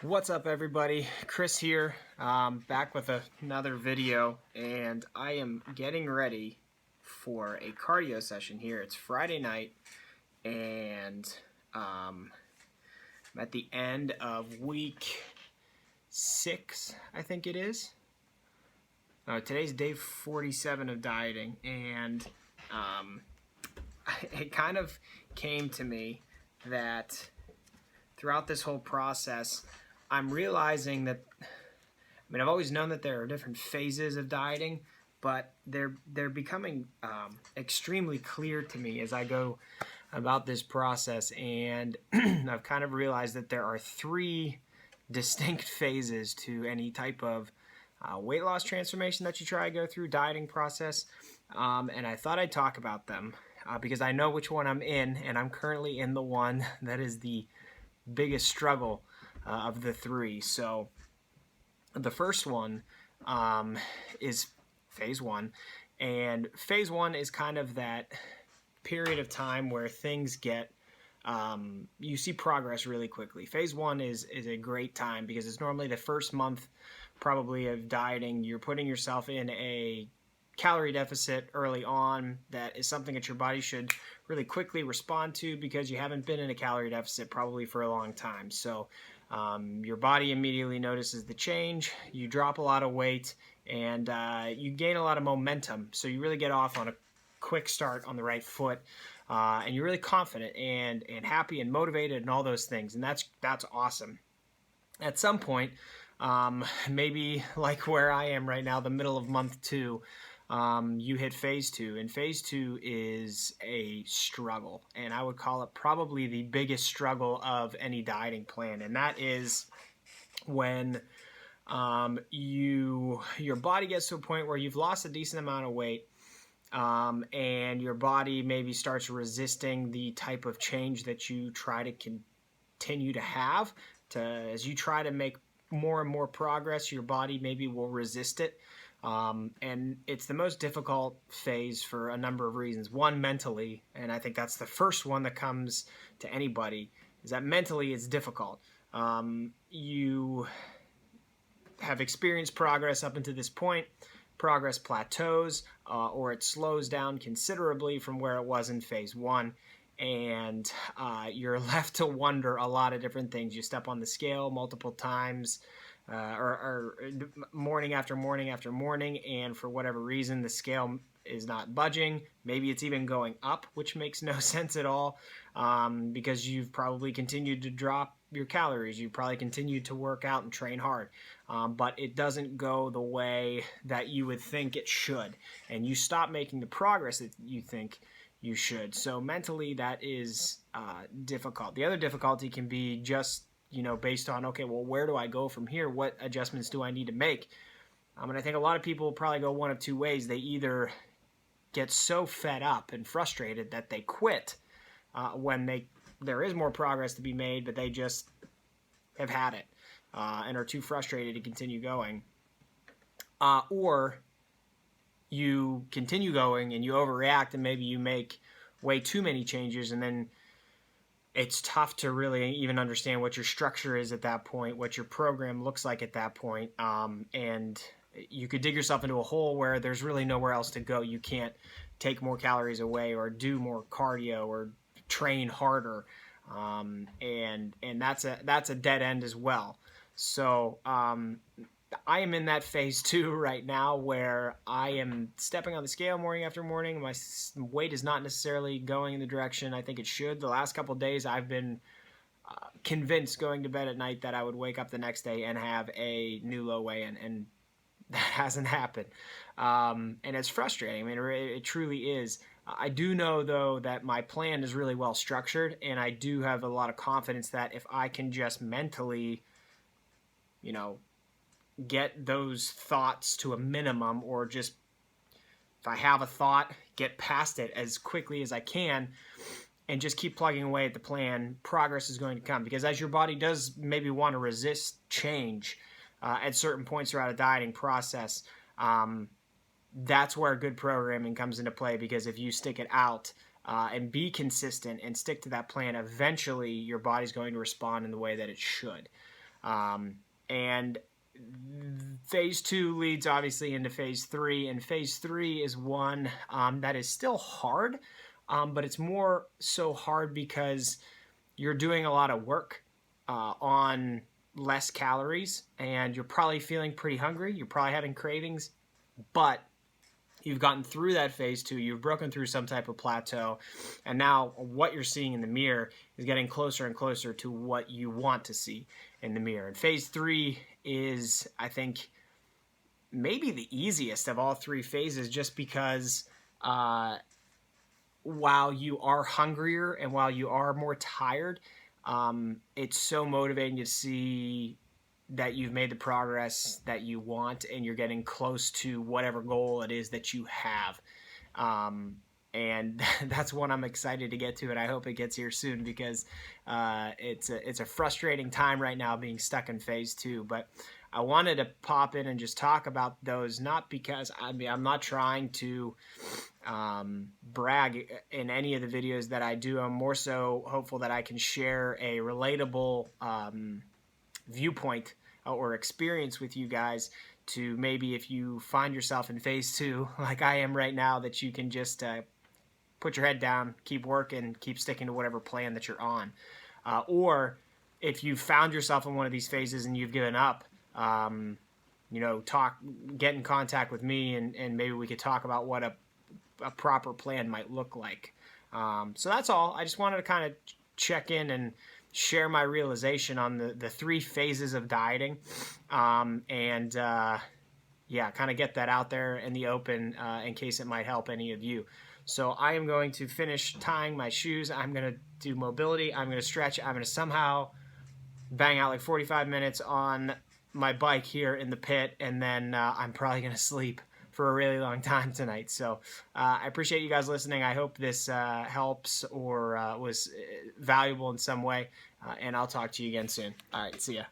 What's up, everybody? Chris here, back with another video, and I am getting ready for a cardio session here. It's Friday night, and I'm at the end of week 6, I think it is. Today's day 47 of dieting, and it kind of came to me that throughout this whole process, I'm realizing that, I've always known that there are different phases of dieting, but they're becoming extremely clear to me as I go about this process, and I've kind of realized that there are 3 distinct phases to any type of weight loss transformation that you try to go through, dieting process, and I thought I'd talk about them because I know which one I'm in, and I'm currently in the one that is the biggest struggle of the 3. So the first one is phase 1, and phase 1 is kind of that period of time where things get you see progress really quickly. Phase 1 is a great time because it's normally the first month probably of dieting. You're putting yourself in a calorie deficit early on that is something that your body should really quickly respond to because you haven't been in a calorie deficit probably for a long time. So your body immediately notices the change, you drop a lot of weight, and you gain a lot of momentum. So you really get off on a quick start on the right foot, and you're really confident and happy and motivated and all those things, and that's awesome. At some point, maybe like where I am right now, the middle of month 2, you hit phase 2, and phase 2 is a struggle, and I would call it probably the biggest struggle of any dieting plan, and that is when your body gets to a point where you've lost a decent amount of weight, and your body maybe starts resisting the type of change that you try to continue to have. As you try to make more and more progress, your body maybe will resist it. And it's the most difficult phase for a number of reasons. One, mentally, and I think that's the first one that comes to anybody, is that mentally it's difficult. You have experienced progress up until this point. Progress plateaus, or it slows down considerably from where it was in phase 1. And you're left to wonder a lot of different things. You step on the scale multiple times, or morning after morning after morning, and for whatever reason the scale is not budging. Maybe it's even going up, which makes no sense at all, because you've probably continued to drop your calories. You probably continued to work out and train hard, but it doesn't go the way that you would think it should, and you stop making the progress that you think you should. So mentally, that is difficult. The other difficulty can be just, based on, okay, well, where do I go from here? What adjustments do I need to make? And I think a lot of people probably go one of 2 ways. They either get so fed up and frustrated that they quit when there is more progress to be made, but they just have had it and are too frustrated to continue going. Or you continue going and you overreact, and maybe you make way too many changes, and then it's tough to really even understand what your structure is at that point, what your program looks like at that point, and you could dig yourself into a hole where there's really nowhere else to go. You can't take more calories away or do more cardio or train harder, and that's a dead end as well. So I am in that phase 2 right now where I am stepping on the scale morning after morning. My weight is not necessarily going in the direction I think it should. The last couple of days I've been convinced going to bed at night that I would wake up the next day and have a new low weigh-in, and that hasn't happened. And it's frustrating. It truly is. I do know, though, that my plan is really well structured, and I do have a lot of confidence that if I can just mentally, get those thoughts to a minimum, or just if I have a thought, get past it as quickly as I can and just keep plugging away at the plan, progress is going to come. Because as your body does maybe want to resist change at certain points throughout a dieting process, that's where good programming comes into play, because if you stick it out and be consistent and stick to that plan, eventually your body's going to respond in the way that it should. And phase 2 leads obviously into phase 3, and phase 3 is one that is still hard, but it's more so hard because you're doing a lot of work on less calories, and you're probably feeling pretty hungry. You're probably having cravings, but you've gotten through that phase 2, you've broken through some type of plateau, and now what you're seeing in the mirror is getting closer and closer to what you want to see in the mirror. And phase 3 is, I think, maybe the easiest of all 3 phases, just because while you are hungrier and while you are more tired, it's so motivating to see that you've made the progress that you want and you're getting close to whatever goal it is that you have. And that's one I'm excited to get to, and I hope it gets here soon, because it's a frustrating time right now being stuck in phase 2. But I wanted to pop in and just talk about those, not because, I'm not trying to brag in any of the videos that I do. I'm more so hopeful that I can share a relatable viewpoint or experience with you guys, to maybe, if you find yourself in phase 2 like I am right now, that you can just put your head down, keep working, keep sticking to whatever plan that you're on. Or if you found yourself in one of these phases and you've given up, get in contact with me, and maybe we could talk about what a proper plan might look like. So that's all. I just wanted to kind of check in and share my realization on the 3 phases of dieting, and kind of get that out there in the open in case it might help any of you. So I am going to finish tying my shoes. I'm going to do mobility. I'm going to stretch. I'm going to somehow bang out like 45 minutes on my bike here in the pit, and then I'm probably going to sleep for a really long time tonight. So I appreciate you guys listening. I hope this helps or was valuable in some way, and I'll talk to you again soon. All right, see ya.